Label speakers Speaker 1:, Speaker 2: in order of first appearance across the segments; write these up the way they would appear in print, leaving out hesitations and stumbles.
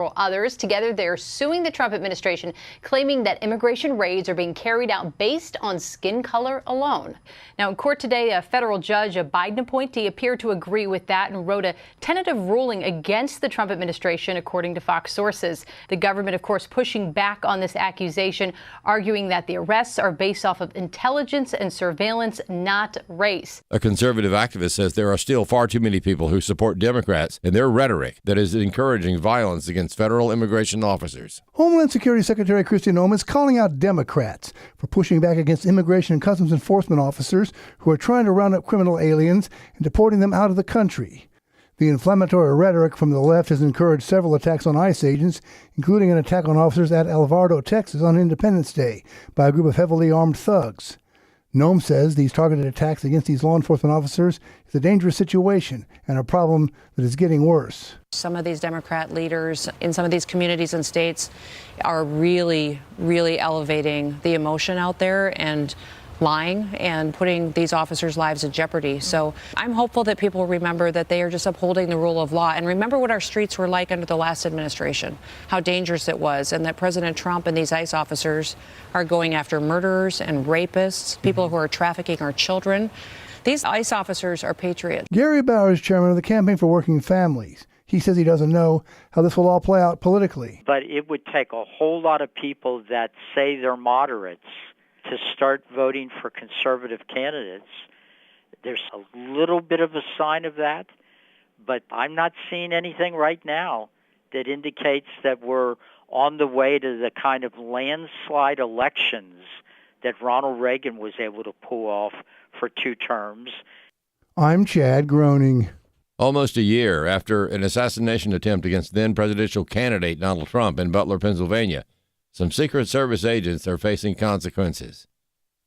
Speaker 1: Others, together, they're suing the Trump administration, claiming that immigration raids are being carried out based on skin color alone. Now, in court today, a federal judge, a Biden appointee, appeared to agree with that and wrote a tentative ruling against the Trump administration, according to Fox sources. The government, of course, pushing back on this accusation, arguing that the arrests are based off of intelligence and surveillance, not race.
Speaker 2: A conservative activist says there are still far too many people who support Democrats in their rhetoric that is encouraging violence against federal immigration officers.
Speaker 3: Homeland Security Secretary Kristi Noem is calling out Democrats for pushing back against immigration and customs enforcement officers who are trying to round up criminal aliens and deporting them out of the country. The inflammatory rhetoric from the left has encouraged several attacks on ICE agents, including an attack on officers at Alvarado, Texas on Independence Day by a group of heavily armed thugs. Noem says these targeted attacks against these law enforcement officers is a dangerous situation and a problem that is getting worse.
Speaker 4: Some of these Democrat leaders in some of these communities and states are really elevating the emotion out there and lying and putting these officers' lives in jeopardy. So I'm hopeful that people remember that they are just upholding the rule of law and remember what our streets were like under the last administration, how dangerous it was, and that President Trump and these ICE officers are going after murderers and rapists, people who are trafficking our children. These ICE officers are patriots.
Speaker 3: Gary Bauer is chairman of the Campaign for Working Families. He says he doesn't know how this will all play out politically.
Speaker 5: But it would take a whole lot of people that say they're moderates to start voting for conservative candidates. There's a little bit of a sign of that, but I'm not seeing anything right now that indicates that we're on the way to the kind of landslide elections that Ronald Reagan was able to pull off for 2 terms.
Speaker 3: I'm Chad Groening.
Speaker 2: Almost a year after an assassination attempt against then presidential candidate Donald Trump in Butler, Pennsylvania, some Secret Service agents are facing consequences.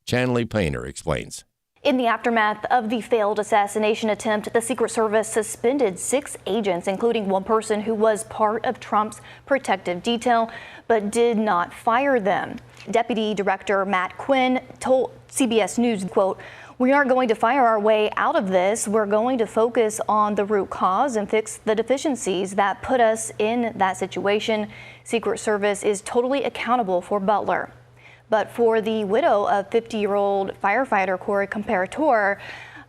Speaker 2: Chanley Painter explains.
Speaker 6: In the aftermath of the failed assassination attempt, the Secret Service suspended 6 agents, including one person who was part of Trump's protective detail, but did not fire them. Deputy Director Matt Quinn told CBS News, quote, "We aren't going to fire our way out of this. We're going to focus on the root cause and fix the deficiencies that put us in that situation. Secret Service is totally accountable for Butler." But for the widow of 50-year-old firefighter Corey Comparator,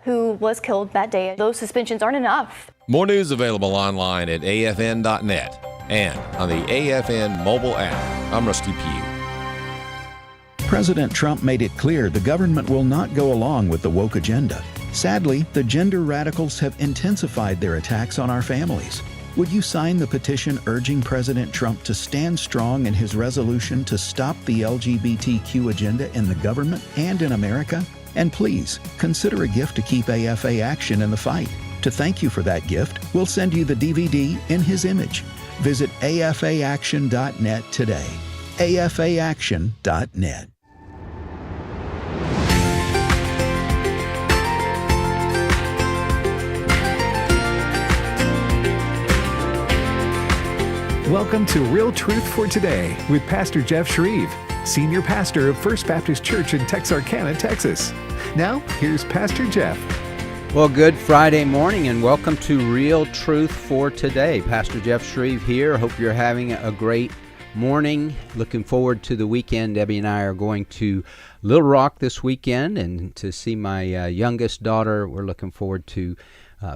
Speaker 6: who was killed that day, those suspensions aren't enough.
Speaker 2: More news available online at afn.net and on the AFN mobile app. I'm Rusty Pugh.
Speaker 7: President Trump made it clear the government will not go along with the woke agenda. Sadly, the gender radicals have intensified their attacks on our families. Would you sign the petition urging President Trump to stand strong in his resolution to stop the LGBTQ agenda in the government and in America? And please, consider a gift to keep AFA Action in the fight. To thank you for that gift, we'll send you the DVD in his image. Visit afaaction.net today. afaaction.net.
Speaker 8: Welcome to Real Truth for Today with Pastor Jeff Schreve, Senior Pastor of First Baptist Church in Texarkana, Texas. Now, here's Pastor Jeff.
Speaker 9: Well, good Friday morning and welcome to Real Truth for Today. Pastor Jeff Schreve here. Hope you're having a great morning. Looking forward to the weekend. Debbie and I are going to Little Rock this weekend and to see my youngest daughter. We're looking forward to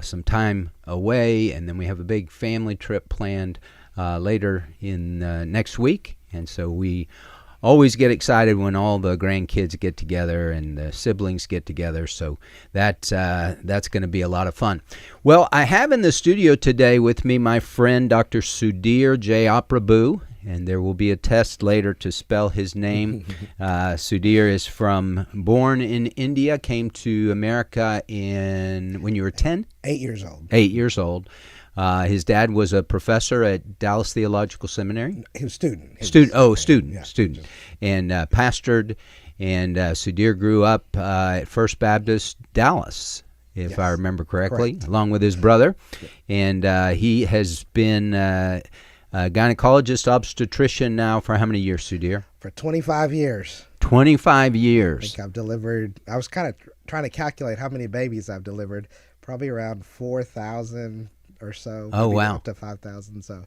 Speaker 9: some time away, and then we have a big family trip planned later in next week, and so we always get excited when all the grandkids get together and the siblings get together, so that's going to be a lot of fun. Well, I have in the studio today with me my friend Dr. Sudheer Jayaprabhu, and there will be a test later to spell his name. Sudheer is born in India, came to America when you were 10?
Speaker 10: 8 years old.
Speaker 9: 8 years old. His dad was a professor at Dallas Theological Seminary.
Speaker 10: He was student.
Speaker 9: Student. And pastored. And Sudheer grew up at First Baptist Dallas, if I remember correctly,
Speaker 10: Correct.
Speaker 9: Along with his brother. And he has been a gynecologist, obstetrician now for how many years, Sudheer?
Speaker 10: For 25 years.
Speaker 9: 25 years.
Speaker 10: I think I've delivered, I was kind of trying to calculate how many babies I've delivered, probably around 4,000 or so.
Speaker 9: Oh, wow.
Speaker 10: Up to 5,000, so.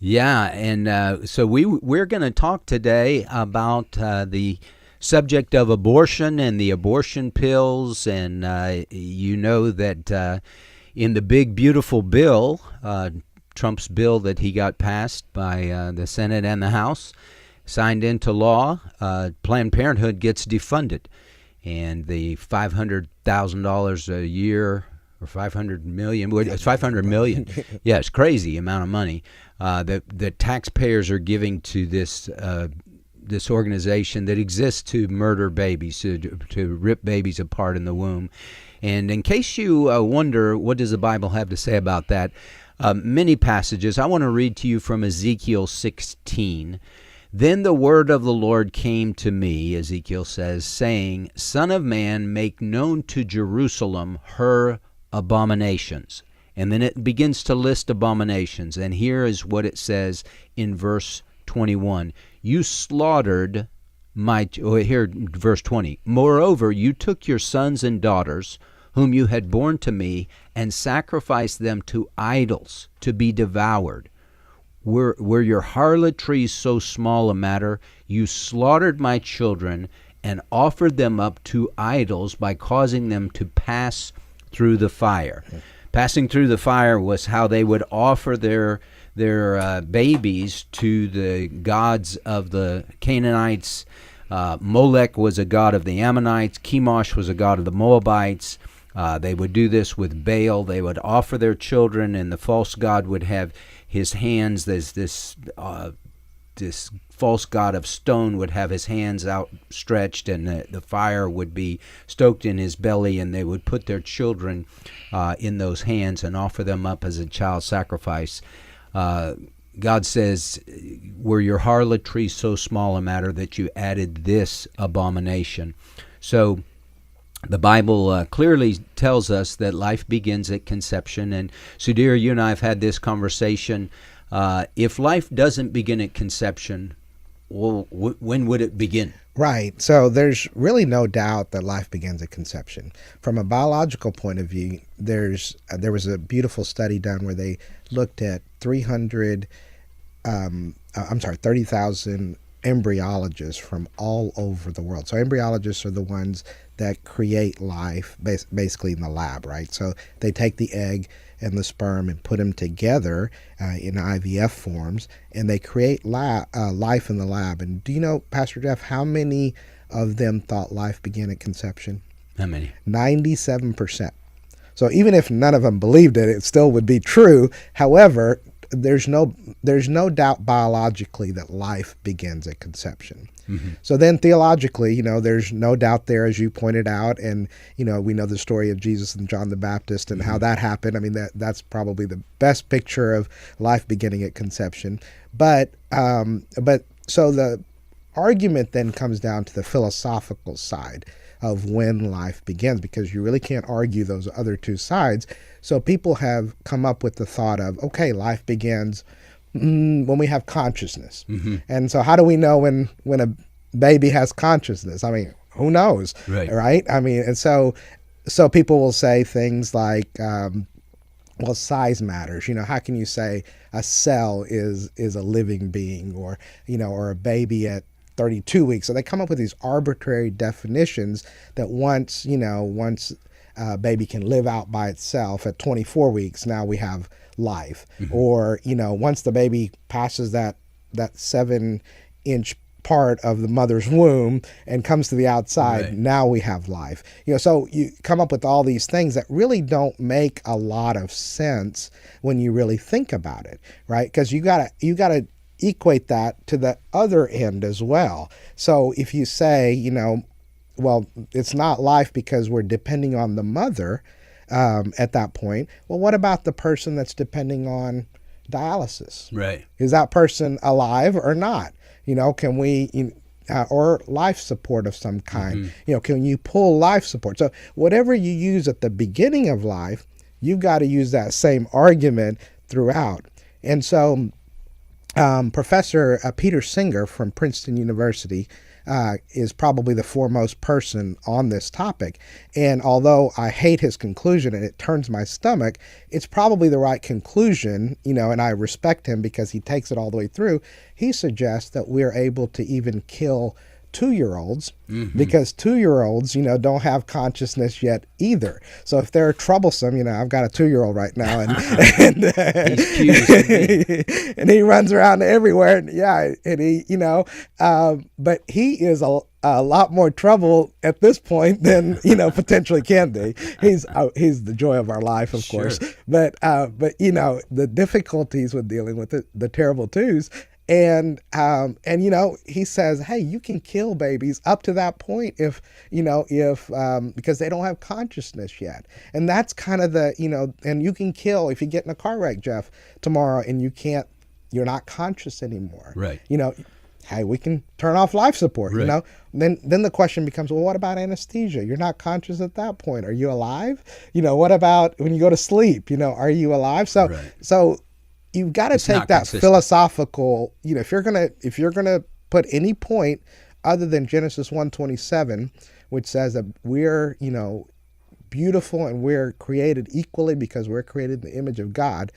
Speaker 9: Yeah, and so we're going to talk today about the subject of abortion and the abortion pills, and you know that in the big beautiful bill, Trump's bill that he got passed by the Senate and the House, signed into law, Planned Parenthood gets defunded, and the $500,000 a year. Or 500 million. It's 500 million. Yeah, it's crazy amount of money that the taxpayers are giving to this this organization that exists to murder babies, to rip babies apart in the womb. And in case you wonder, what does the Bible have to say about that? Many passages. I want to read to you from Ezekiel 16. Then the word of the Lord came to me, Ezekiel says, saying, Son of man, make known to Jerusalem her abominations. And then it begins to list abominations. And here is what it says in verse 21. You slaughtered verse 20. Moreover, you took your sons and daughters, whom you had borne to me, and sacrificed them to idols to be devoured. Were your harlotries so small a matter? You slaughtered my children and offered them up to idols by causing them to pass through the fire. Passing through the fire was how they would offer their babies to the gods of the Canaanites. Molech was a god of the Ammonites. Chemosh was a god of the Moabites. They would do this with Baal. They would offer their children, and the false god would have his hands. This false god of stone would have his hands outstretched, and the fire would be stoked in his belly, and they would put their children in those hands and offer them up as a child sacrifice. God says, were your harlotry so small a matter that you added this abomination? So the Bible clearly tells us that life begins at conception. And Sudheer, you and I have had this conversation. If life doesn't begin at conception, well, when would it begin?
Speaker 10: Right. So there's really no doubt that life begins at conception. From a biological point of view, there was a beautiful study done where they looked at 30,000 embryologists from all over the world. So embryologists are the ones that create life basically in the lab, right? So they take the egg and the sperm and put them together in IVF forms, and they create life in the lab. And do you know, Pastor Jeff, how many of them thought life began at conception?
Speaker 9: How many?
Speaker 10: 97%. So even if none of them believed it, it still would be true. However, there's no doubt biologically that life begins at conception. Mm-hmm. So then theologically, there's no doubt there, as you pointed out, and we know the story of Jesus and John the Baptist and how that happened. I mean, that's probably the best picture of life beginning at conception. But so the argument then comes down to the philosophical side of when life begins, because you really can't argue those other two sides. So people have come up with the thought of, okay, life begins when we have consciousness. Mm-hmm. And so how do we know when a baby has consciousness? I mean, who knows, right? I mean, and so people will say things like, well, size matters. How can you say a cell is a living being, or a baby at 32 weeks? So they come up with these arbitrary definitions that once a baby can live out by itself at 24 weeks, now we have life. Mm-hmm. Or, once the baby passes that 7-inch part of the mother's womb and comes to the outside, now we have life. So you come up with all these things that really don't make a lot of sense when you really think about it, right? Because you gotta equate that to the other end as well. So if you say, well, it's not life because we're depending on the mother at that point, well, what about the person that's depending on dialysis?
Speaker 9: Right.
Speaker 10: Is that person alive or not? Can we, or life support of some kind? Mm-hmm. Can you pull life support? So whatever you use at the beginning of life, you've got to use that same argument throughout. And so Professor Peter Singer from Princeton University is probably the foremost person on this topic. And although I hate his conclusion and it turns my stomach, it's probably the right conclusion, and I respect him because he takes it all the way through. He suggests that we're able to even kill 2-year-olds because 2-year-olds, don't have consciousness yet either. So if they're troublesome, I've got a 2-year-old right now, and he's cute, and he runs around everywhere, and he, but he is a lot more trouble at this point than potentially can be. He's the joy of our life, of course, but the difficulties with dealing with the terrible twos. And he says, hey, you can kill babies up to that point if because they don't have consciousness yet. And that's kind of and you can kill if you get in a car wreck, Jeff, tomorrow, and you're not conscious anymore.
Speaker 9: Right.
Speaker 10: Hey, we can turn off life support, right. Then the question becomes, well, what about anesthesia? You're not conscious at that point. Are you alive? What about when you go to sleep? Are you alive? So, right. You've got to take that philosophical, if you're gonna put any point other than Genesis 1:27, which says that we're, beautiful and we're created equally because we're created in the image of God,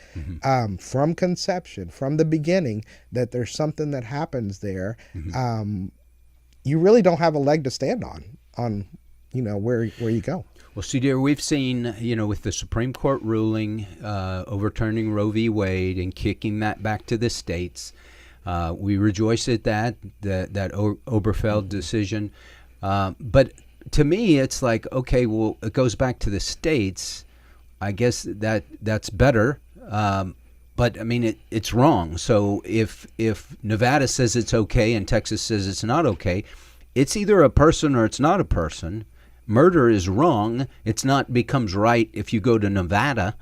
Speaker 10: from conception, from the beginning, that there's something that happens there. You really don't have a leg to stand on where you go.
Speaker 9: Well, Sudheer, we've seen, with the Supreme Court ruling overturning Roe v. Wade and kicking that back to the states, we rejoice at that Obergefell decision. But to me, it's like, okay, well, it goes back to the states. I guess that's better. But I mean, it's wrong. So if Nevada says it's okay and Texas says it's not okay, it's either a person or it's not a person. Murder is wrong. It's not becomes right if you go to Nevada.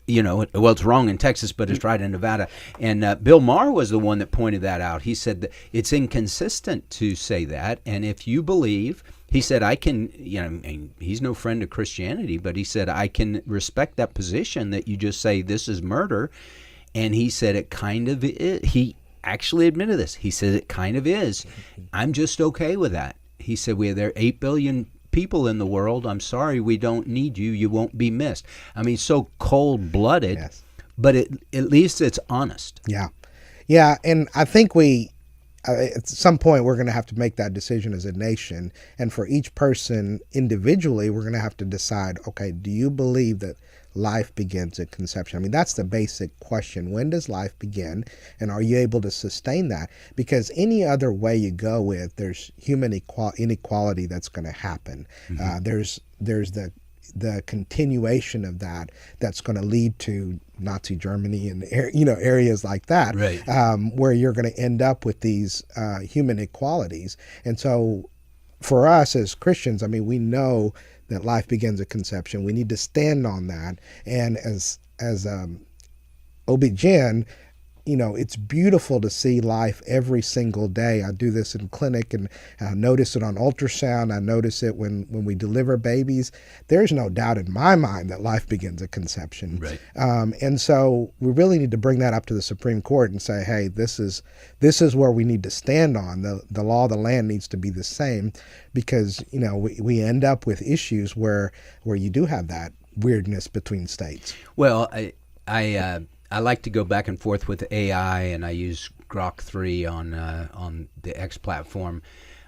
Speaker 9: It's wrong in Texas, but it's right in Nevada. And Bill Maher was the one that pointed that out. He said that it's inconsistent to say that. And if you believe, he said, I can, he's no friend of Christianity, but he said, I can respect that position that you just say this is murder. And he said it kind of is. He actually admitted this. He said it kind of is. I'm just okay with that. He said, there are 8 billion people in the world. I'm sorry, we don't need you. You won't be missed. I mean, so cold-blooded, yes. But at least it's honest.
Speaker 10: Yeah, and I think at some point we're going to have to make that decision as a nation, and for each person individually, we're going to have to decide, okay, do you believe that life begins at conception? I mean, that's the basic question. When does life begin, and are you able to sustain that? Because any other way you go with, there's human inequality that's going to happen. There's the continuation of that's going to lead to Nazi Germany and areas like that, right. Where you're going to end up with these human inequalities. And so for us as Christians, I mean, we know that life begins at conception. We need to stand on that. And as OB-GYN, it's beautiful to see life every single day. I do this in clinic, and I notice it on ultrasound. I notice it when we deliver babies. There's no doubt in my mind that life begins at conception. Right. And so we really need to bring that up to the Supreme Court and say, hey, this is where we need to stand on. The law of the land needs to be the same, because we end up with issues where you do have that weirdness between states.
Speaker 9: Well, I like to go back and forth with AI, and I use Grok 3 on the X platform.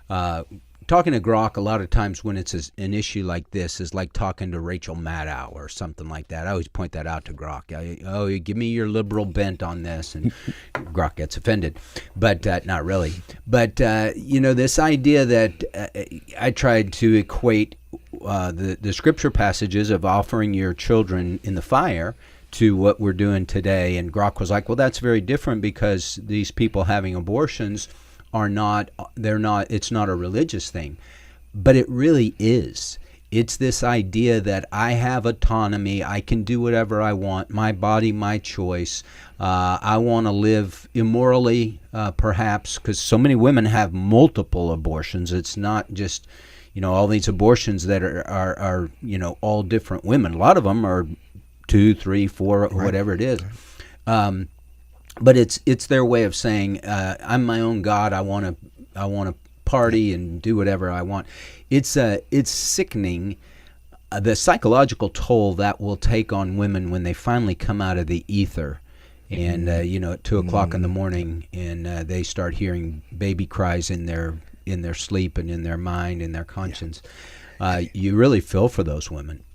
Speaker 9: Talking to Grok a lot of times when it's an issue like this is like talking to Rachel Maddow or something like that. I always point that out to Grok. Give me your liberal bent on this, and Grok gets offended, but not really. But this idea that I tried to equate the scripture passages of offering your children in the fire to what we're doing today. And Grok was like, well, that's very different, because these people having abortions it's not a religious thing. But it really is. It's this idea that I have autonomy, I can do whatever I want, my body, my choice. I want to live immorally, perhaps, because so many women have multiple abortions. It's not just, all these abortions that are all different women. A lot of them are 2, 3, 4, right. Whatever it is. but it's their way of saying, I'm my own God. I want to party and do whatever I want. It's sickening. The psychological toll that will take on women when they finally come out of the ether, and at 2 o'clock in the morning, and they start hearing baby cries in their sleep and in their mind and their conscience. You really feel for those women.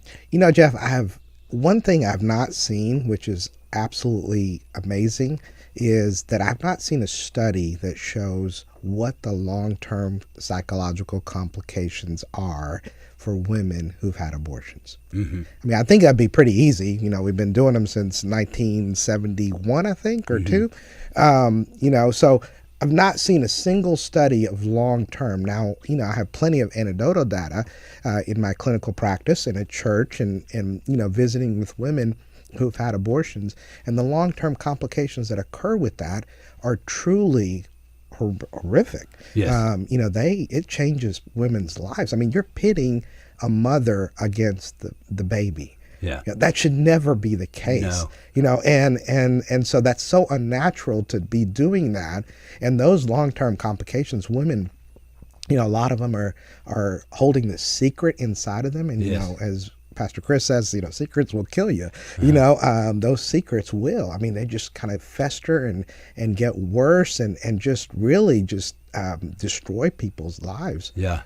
Speaker 10: Jeff, I have one thing I've not seen, which is absolutely amazing, is that I've not seen a study that shows what the long-term psychological complications are for women who've had abortions. Mm-hmm. I mean, I think that'd be pretty easy. We've been doing them since 1971, I think, or two. So I've not seen a single study of long-term. Now, I have plenty of anecdotal data in my clinical practice and at church and visiting with women who've had abortions. And the long-term complications that occur with that are truly horrific.
Speaker 9: Yes.
Speaker 10: It changes women's lives. I mean, you're pitting a mother against the baby.
Speaker 9: Yeah.
Speaker 10: That should never be the case.
Speaker 9: No.
Speaker 10: And so that's so unnatural to be doing that. And those long-term complications, women, a lot of them are holding this secret inside of them. And,
Speaker 9: yes.
Speaker 10: As Pastor Chris says, secrets will kill you. Those secrets will. I mean, they just kind of fester and get worse and just really just destroy people's lives.
Speaker 9: Yeah.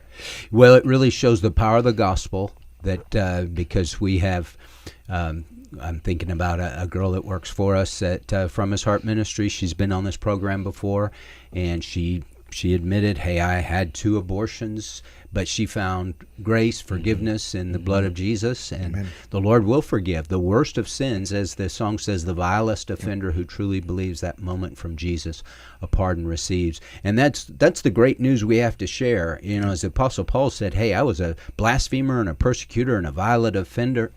Speaker 9: Well, it really shows the power of the gospel that because we have, I'm thinking about a girl that works for us at From His Heart Ministry. She's been on this program before, and she admitted, hey, I had 2 abortions, but she found grace, forgiveness in the blood of Jesus, and Amen. The Lord will forgive the worst of sins, as the song says, the vilest offender who truly believes that moment from Jesus a pardon receives. And that's the great news we have to share. As the Apostle Paul said, hey, I was a blasphemer and a persecutor and a violent offender,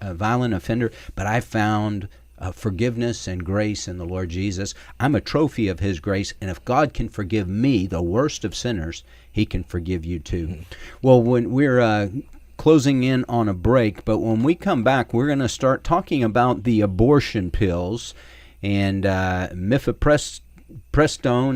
Speaker 9: but I found forgiveness and grace in the Lord Jesus. I'm a trophy of His grace, and if God can forgive me, the worst of sinners, He can forgive you too. Mm-hmm. Well, when we're closing in on a break, but when we come back, we're going to start talking about the abortion pills and mifepristone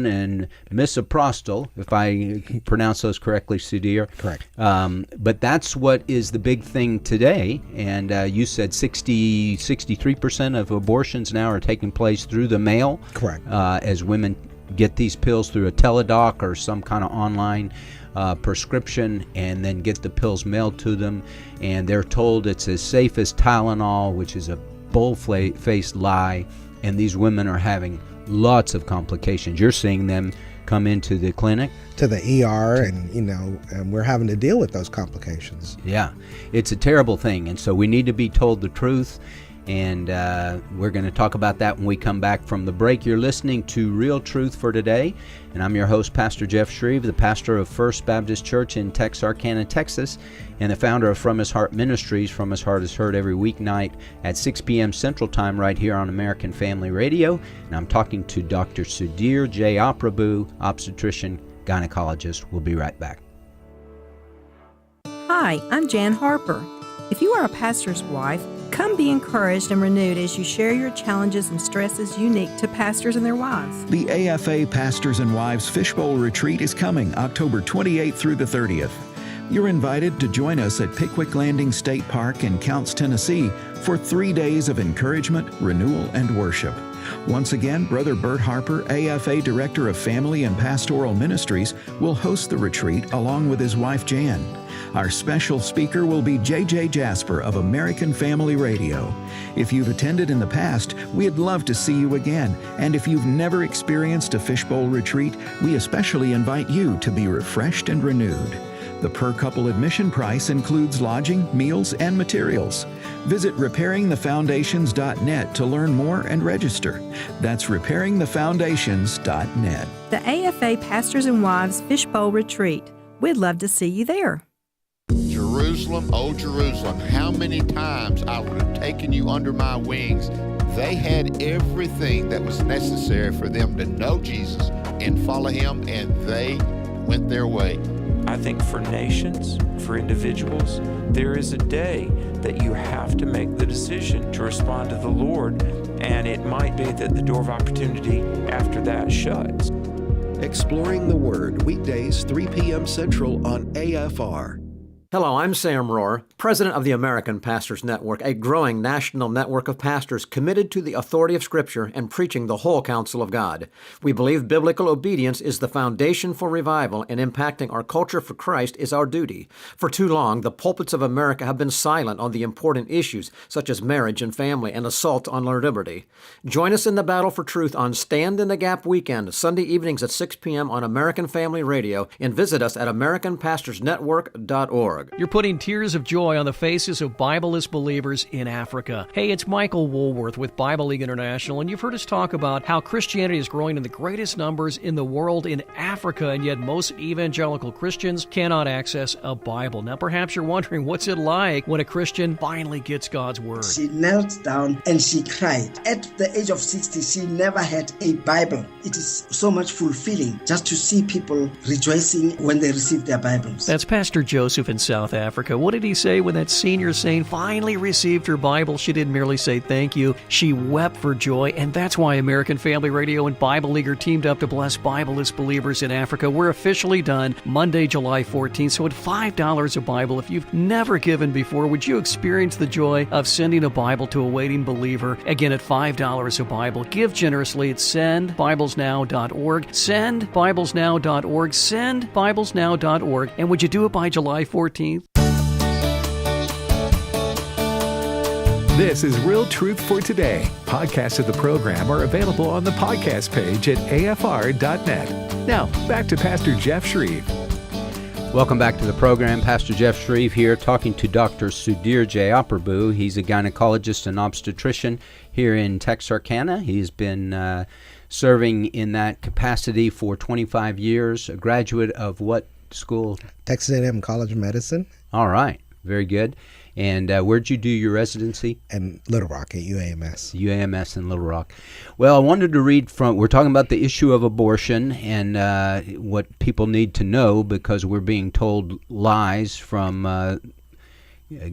Speaker 9: and misoprostol, if I pronounce those correctly, Sudheer.
Speaker 10: Correct.
Speaker 9: But that's what is the big thing today. And you said 63% of abortions now are taking place through the mail.
Speaker 10: Correct.
Speaker 9: As women get these pills through a teledoc or some kind of online prescription, and then get the pills mailed to them. And they're told it's as safe as Tylenol, which is a bold-faced lie. And these women are having lots of complications. You're seeing them come into the clinic,
Speaker 10: to the ER, and we're having to deal with those complications.
Speaker 9: Yeah, it's a terrible thing, and so we need to be told the truth. And we're going to talk about that when we come back from the break. You're listening to Real Truth for Today, and I'm your host, Pastor Jeff Schreve, the pastor of First Baptist Church in Texarkana, Texas, and the founder of From His Heart Ministries. From His Heart is heard every weeknight at 6 p.m. Central Time right here on American Family Radio. And I'm talking to Dr. Sudheer Jayaprabhu, obstetrician, gynecologist. We'll be right back.
Speaker 11: Hi, I'm Jan Harper. If you are a pastor's wife, come be encouraged and renewed as you share your challenges and stresses unique to pastors and their wives.
Speaker 7: The AFA Pastors and Wives Fishbowl Retreat is coming October 28th through the 30th. You're invited to join us at Pickwick Landing State Park in Counce, Tennessee for 3 days of encouragement, renewal, and worship. Once again, Brother Bert Harper, AFA Director of Family and Pastoral Ministries, will host the retreat along with his wife Jan. Our special speaker will be J.J. Jasper of American Family Radio. If you've attended in the past, we'd love to see you again. And if you've never experienced a fishbowl retreat, we especially invite you to be refreshed and renewed. The per-couple admission price includes lodging, meals, and materials. Visit repairingthefoundations.net to learn more and register. That's repairingthefoundations.net.
Speaker 11: The AFA Pastors and Wives Fishbowl Retreat. We'd love to see you there.
Speaker 12: Jerusalem, oh Jerusalem, how many times I would have taken you under my wings. They had everything that was necessary for them to know Jesus and follow Him, and they went their way.
Speaker 13: I think for nations, for individuals, there is a day that you have to make the decision to respond to the Lord and it might be that the door of opportunity after that shuts.
Speaker 14: Exploring the Word, weekdays 3 p.m. Central on AFR.
Speaker 15: Hello, I'm Sam Rohr, president of the American Pastors Network, a growing national network of pastors committed to the authority of Scripture and preaching the whole counsel of God. We believe biblical obedience is the foundation for revival, and impacting our culture for Christ is our duty. For too long, the pulpits of America have been silent on the important issues such as marriage and family and assault on our liberty. Join us in the battle for truth on Stand in the Gap weekend, Sunday evenings at 6 p.m. on American Family Radio, and visit us at AmericanPastorsNetwork.org.
Speaker 16: You're putting tears of joy on the faces of Bibleless believers in Africa. Hey, it's Michael Woolworth with Bible League International, and you've heard us talk about how Christianity is growing in the greatest numbers in the world in Africa, and yet most evangelical Christians cannot access a Bible. Now, perhaps you're wondering, what's it like when a Christian finally gets God's Word?
Speaker 17: She knelt down and she cried. At the age of 60, she never had a Bible. It is so much fulfilling just to see people rejoicing when they receive their Bibles.
Speaker 16: That's Pastor Joseph in South Africa. What did he say when that senior saint finally received her Bible? She didn't merely say thank you. She wept for joy, and that's why American Family Radio and Bible League are teamed up to bless Bibleless believers in Africa. We're officially done Monday, July 14th, so at $5 a Bible, if you've never given before, would you experience the joy of sending a Bible to a waiting believer? Again, at $5 a Bible. Give generously at sendbiblesnow.org, sendbiblesnow.org, sendbiblesnow.org, and would you do it by July 14th?
Speaker 8: This is Real Truth for Today. Podcasts of the program are available on the podcast page at afr.net. Now, back to Pastor Jeff Schreve.
Speaker 9: Welcome back to the program. Pastor Jeff Schreve here, talking to Dr. Sudheer Jayaprabhu. He's a gynecologist and obstetrician here in Texarkana. He's been serving in that capacity for 25 years, a graduate of what school?
Speaker 10: Texas A&M College of Medicine.
Speaker 9: All right, very good. And where'd you do your residency?
Speaker 10: In Little Rock at UAMS.
Speaker 9: UAMS in Little Rock. Well, I wanted to read from, we're talking about the issue of abortion and what people need to know, because we're being told lies from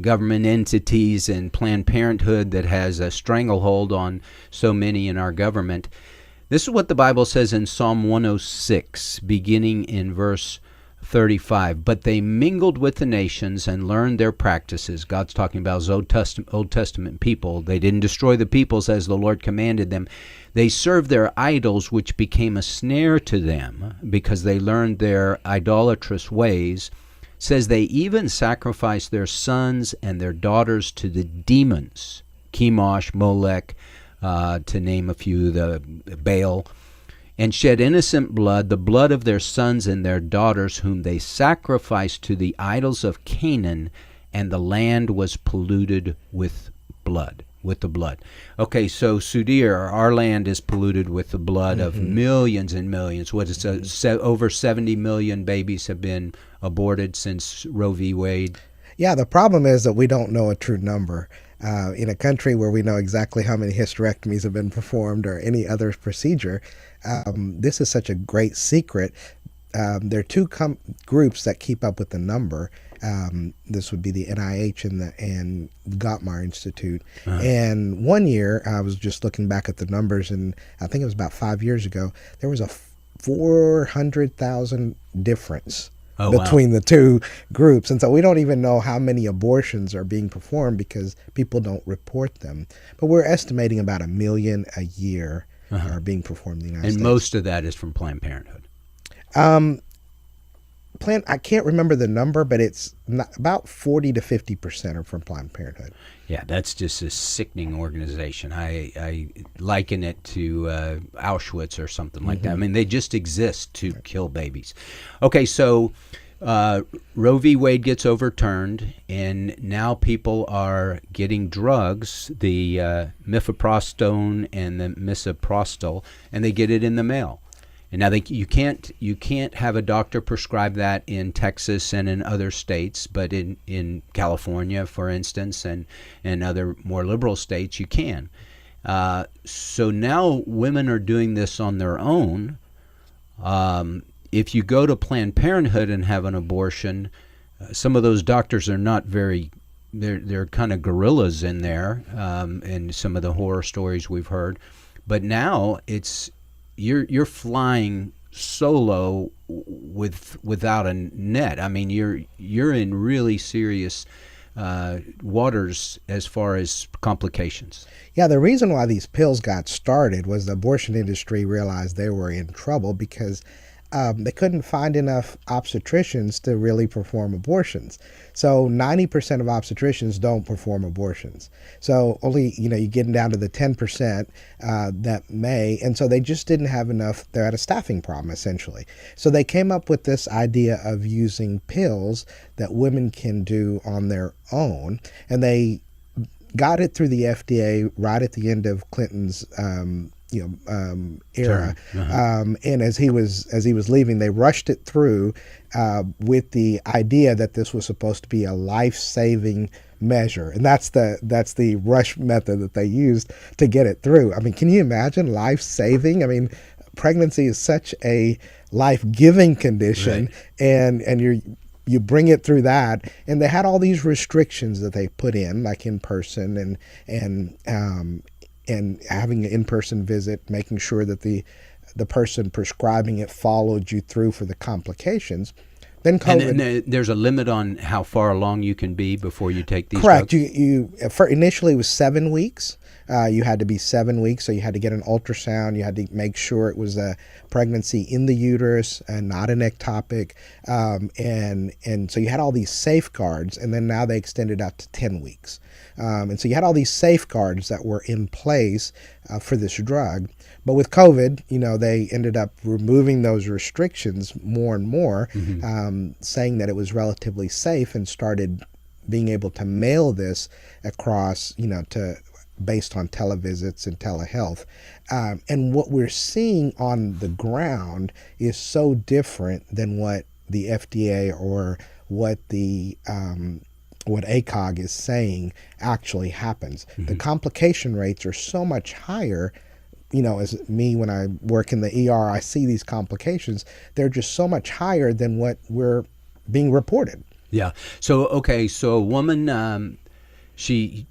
Speaker 9: government entities and Planned Parenthood that has a stranglehold on so many in our government. This is what the Bible says in Psalm 106, beginning in verse 35. But they mingled with the nations and learned their practices. God's talking about Old Testament people. They didn't destroy the peoples as the Lord commanded them. They served their idols, which became a snare to them because they learned their idolatrous ways. It says they even sacrificed their sons and their daughters to the demons, Chemosh, Molech, to name a few, the Baal, and shed innocent blood, the blood of their sons and their daughters, whom they sacrificed to the idols of Canaan, and the land was polluted with blood, with the blood. Okay, so Sudheer, our land is polluted with the blood of millions and millions. What is over 70 million babies have been aborted since Roe v. Wade?
Speaker 10: Yeah, the problem is that we don't know a true number. In a country where we know exactly how many hysterectomies have been performed or any other procedure, this is such a great secret. There are two groups that keep up with the number. This would be the NIH and Gottmar Institute. And one year, I was just looking back at the numbers, and I think it was about 5 years ago, there was a 400,000 difference between the two groups. And so we don't even know how many abortions are being performed because people don't report them. But we're estimating about 1 million a year are being performed in the United States.
Speaker 9: And most of that is from Planned Parenthood.
Speaker 10: I can't remember the number, but it's about 40 to 50% are from Planned Parenthood.
Speaker 9: Yeah, that's just a sickening organization. I liken it to Auschwitz or something like that. I mean, they just exist to kill babies. Okay, so Roe v. Wade gets overturned, and now people are getting drugs, the mifepristone and the misoprostol, and they get it in the mail. And now you can't have a doctor prescribe that in Texas and in other states, but in California, for instance, and other more liberal states, you can. So now women are doing this on their own. If you go to Planned Parenthood and have an abortion, some of those doctors are not very they're kind of guerrillas in there, in some of the horror stories we've heard. But now it's you're flying solo without a net. I mean, you're in really serious waters as far as complications.
Speaker 10: Yeah, the reason why these pills got started was the abortion industry realized they were in trouble because they couldn't find enough obstetricians to really perform abortions. So 90% of obstetricians don't perform abortions. So only, you're getting down to the 10% that may, and so they just didn't have enough. They're at a staffing problem, essentially. So they came up with this idea of using pills that women can do on their own, and they got it through the FDA right at the end of Clinton's era. And as he was leaving, they rushed it through with the idea that this was supposed to be a life-saving measure, and that's the rush method that they used to get it through. I mean, can you imagine life-saving? I mean, pregnancy is such a life-giving condition, right. and you bring it through that, and they had all these restrictions that they put in, like in person and having an in-person visit, making sure that the person prescribing it followed you through for the complications. Then COVID.
Speaker 9: And there's a limit on how far along you can be before you take these
Speaker 10: Correct.
Speaker 9: drugs?
Speaker 10: Initially it was 7 weeks. You had to be 7 weeks, so you had to get an ultrasound. You had to make sure it was a pregnancy in the uterus and not an ectopic. And so you had all these safeguards, and then now they extended out to 10 weeks. And so you had all these safeguards that were in place for this drug. But with COVID, they ended up removing those restrictions more and more, saying that it was relatively safe, and started being able to mail this across, based on televisits and telehealth. And what we're seeing on the ground is so different than what the FDA or what what ACOG is saying actually happens. The complication rates are so much higher. As me, when I work in the ER, I see these complications. They're just so much higher than what we're being reported.
Speaker 9: Yeah. So, okay, so a woman, she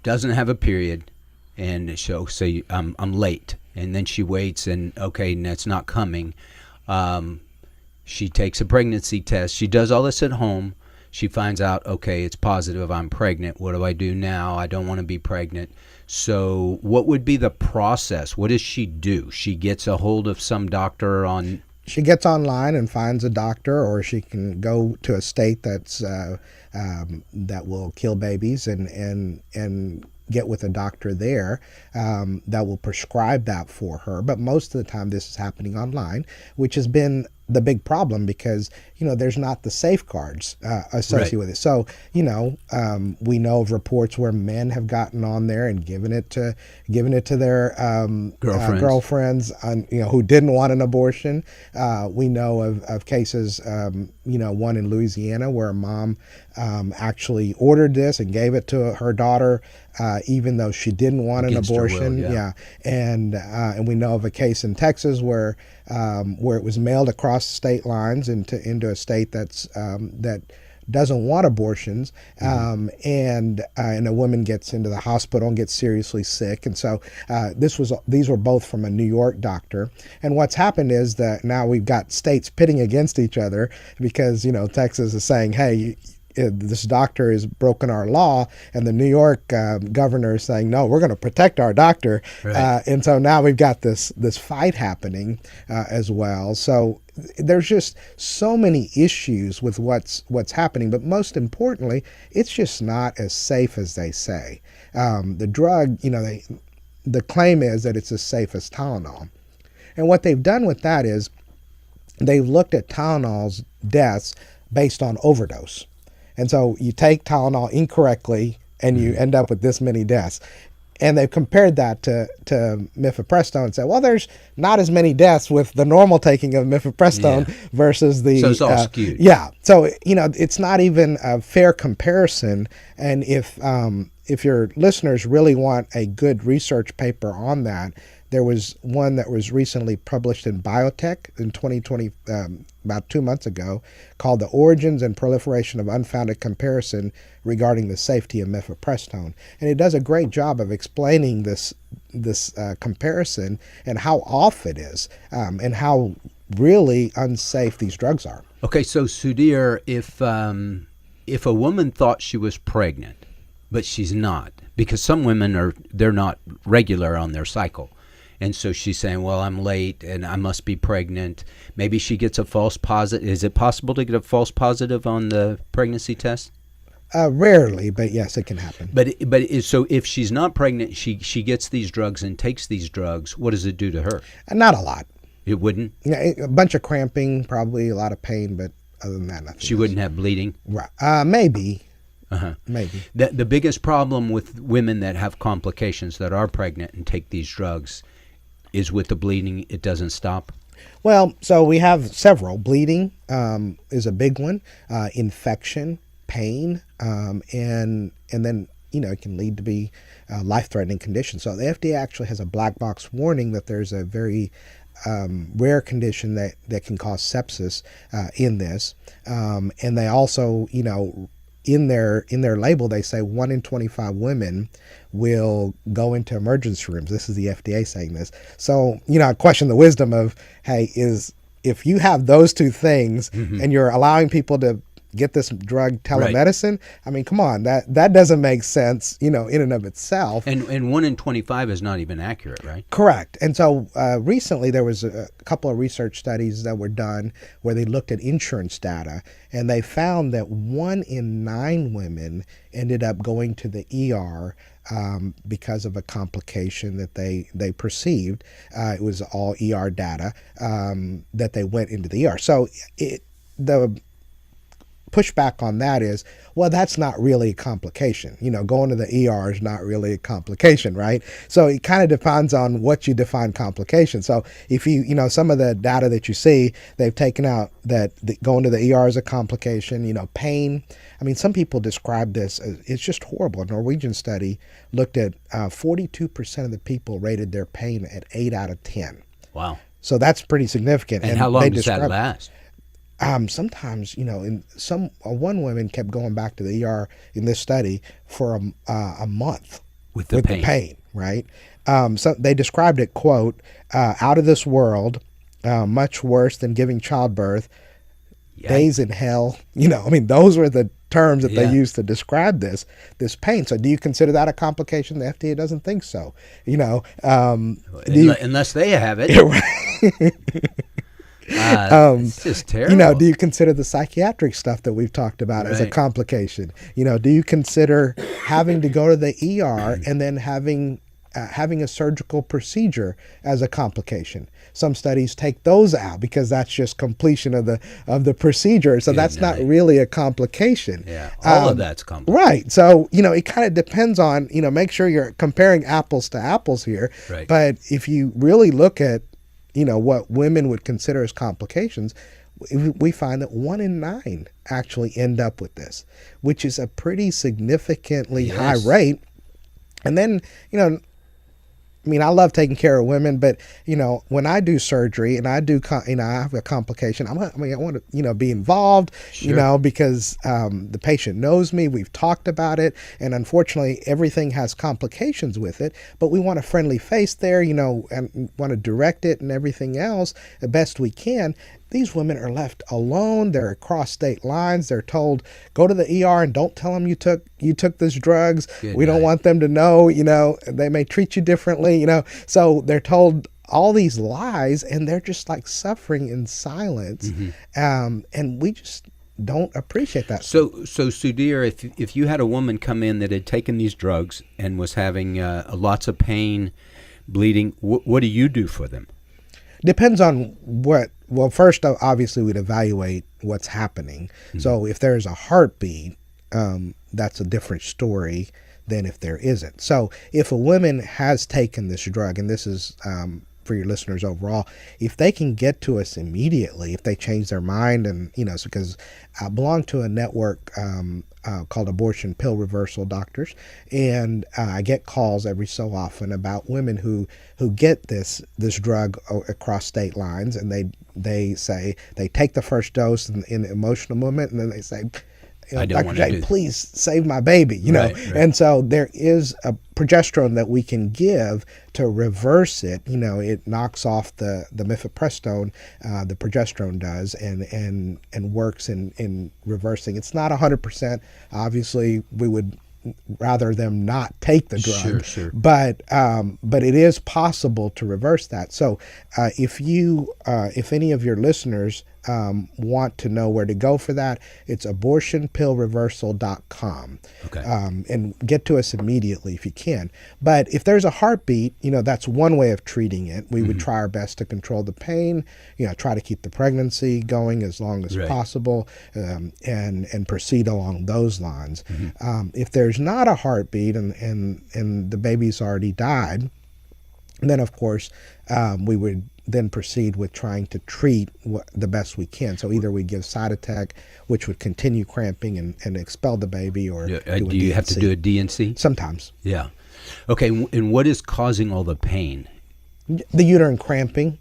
Speaker 9: doesn't have a period, and she'll say, I'm late. And then she waits, and okay, that's not coming. She takes a pregnancy test. She does all this at home. She finds out, okay, it's positive, I'm pregnant. What do I do now? I don't want to be pregnant. So what would be the process? What does she do? She gets a hold of some doctor on...
Speaker 10: She gets online and finds a doctor, or she can go to a state that's that will kill babies and get with a doctor there that will prescribe that for her. But most of the time this is happening online, which has been the big problem because, there's not the safeguards associated with it. So, we know of reports where men have gotten on there and given it to their girlfriends, who didn't want an abortion. We know of cases, one in Louisiana where a mom actually ordered this and gave it to her daughter, even though she didn't want an abortion.
Speaker 9: Will, yeah.
Speaker 10: And we know of a case in Texas where it was mailed across state lines into a state that's that doesn't want abortions, and a woman gets into the hospital and gets seriously sick. And so these were both from a New York doctor. And what's happened is that now we've got states pitting against each other because Texas is saying, hey, this doctor has broken our law, and the New York governor is saying, no, we're going to protect our doctor. Right. And so now we've got this fight happening as well. So there's just so many issues with what's happening, but most importantly, it's just not as safe as they say. The drug, the claim is that it's as safe as Tylenol. And what they've done with that is they've looked at Tylenol's deaths based on overdose. And so you take Tylenol incorrectly and you end up with this many deaths. And they've compared that to mifepristone and said, well, there's not as many deaths with the normal taking of mifepristone versus the...
Speaker 9: So it's all skewed.
Speaker 10: Yeah. So, it's not even a fair comparison. And if your listeners really want a good research paper on that, There was one that was recently published in Biotech in 2020, about 2 months ago, called The Origins and Proliferation of Unfounded Comparison Regarding the Safety of Mifepristone. And it does a great job of explaining this comparison and how off it is, and how really unsafe these drugs are.
Speaker 9: Okay, so Sudheer, if a woman thought she was pregnant, but she's not, because some women they're not regular on their cycle, and so she's saying, well, I'm late and I must be pregnant. Maybe she gets a false positive. Is it possible to get a false positive on the pregnancy test?
Speaker 10: Rarely, but yes, it can happen.
Speaker 9: So if she's not pregnant, she gets these drugs and takes these drugs, what does it do to her?
Speaker 10: Not a lot.
Speaker 9: It wouldn't?
Speaker 10: Yeah, a bunch of cramping, probably a lot of pain, but other than that, nothing.
Speaker 9: She wouldn't have bleeding?
Speaker 10: Right. Maybe. Maybe.
Speaker 9: The biggest problem with women that have complications that are pregnant and take these drugs is with the bleeding. It doesn't stop?
Speaker 10: Well, so we have several. Bleeding is a big one. Infection, pain, and then it can lead to be life-threatening conditions. So the FDA actually has a black box warning that there's a very rare condition that can cause sepsis in this, and they also, in their label they say 1 in 25 women will go into emergency rooms. This is the FDA saying this. So I question the wisdom of, hey, if you have those two things and you're allowing people to get this drug telemedicine, right. I mean, come on, that doesn't make sense, in and of itself.
Speaker 9: And 1 in 25 is not even accurate, right?
Speaker 10: Correct. And so recently there was a couple of research studies that were done where they looked at insurance data, and they found that 1 in 9 women ended up going to the ER because of a complication that they perceived. It was all ER data that they went into the ER. So the pushback on that is, well, that's not really a complication. Going to the ER is not really a complication, right? So it kind of depends on what you define complication. So if some of the data that you see, they've taken out that going to the ER is a complication, pain. I mean, some people describe this as, it's just horrible. A Norwegian study looked at 42% of the people rated their pain at 8 out of 10.
Speaker 9: Wow.
Speaker 10: So that's pretty significant.
Speaker 9: And how long does that last?
Speaker 10: Sometimes, one woman kept going back to the ER in this study for a month
Speaker 9: with the pain,
Speaker 10: right? So they described it, quote, out of this world, much worse than giving childbirth, days in hell. Those were the terms that they used to describe this pain. So do you consider that a complication? The FDA doesn't think so.
Speaker 9: Unless they have it. It's just terrible.
Speaker 10: Do you consider the psychiatric stuff that we've talked about as a complication? Do you consider having to go to the ER and then having a surgical procedure as a complication? Some studies take those out because that's just completion of the procedure. So that's not really a complication.
Speaker 9: Yeah, all of that's complicated.
Speaker 10: Right. So, it kind of depends on, make sure you're comparing apples to apples here.
Speaker 9: Right.
Speaker 10: But if you really look at what women would consider as complications, we find that 1 in 9 actually end up with this, which is a pretty significantly high rate. And then, I love taking care of women, but when I do surgery and I do, I have a complication, I want to, be involved, because the patient knows me, we've talked about it, and unfortunately everything has complications with it, but we want a friendly face there, and want to direct it and everything else the best we can. These women are left alone. They're across state lines. They're told, go to the ER and don't tell them you took these drugs. We don't want them to know, they may treat you differently, So they're told all these lies, and they're just like suffering in silence. And we just don't appreciate that.
Speaker 9: So Sudheer, if you had a woman come in that had taken these drugs and was having lots of pain, bleeding, what do you do for them?
Speaker 10: Depends on what. Well, first, obviously, we'd evaluate what's happening. So if there's a heartbeat, that's a different story than if there isn't. So if a woman has taken this drug, and this is for your listeners overall, if they can get to us immediately, if they change their mind, and so because I belong to a network called Abortion Pill Reversal Doctors, and I get calls every so often about women who get this drug across state lines, and they say they take the first dose in the emotional moment, and then they say, Dr. J, please save my baby,
Speaker 9: Right.
Speaker 10: And so there is a progesterone that we can give to reverse it. It knocks off the mifepristone, the progesterone does, and works in reversing. It's not 100%. Obviously, we would rather them not take the drug.
Speaker 9: Sure.
Speaker 10: But it is possible to reverse that. So if any of your listeners want to know where to go for that, it's abortionpillreversal.com.
Speaker 9: Okay.
Speaker 10: And get to us immediately if you can. But if there's a heartbeat, that's one way of treating it. We would try our best to control the pain, try to keep the pregnancy going as long as possible, and proceed along those lines. If there's not a heartbeat and the baby's already died, then of course we would then proceed with trying to treat the best we can. So either we give Cytotec, which would continue cramping and expel the baby, or
Speaker 9: do you have to do a DNC?
Speaker 10: Sometimes.
Speaker 9: Yeah. Okay, and what is causing all the pain?
Speaker 10: The uterine cramping,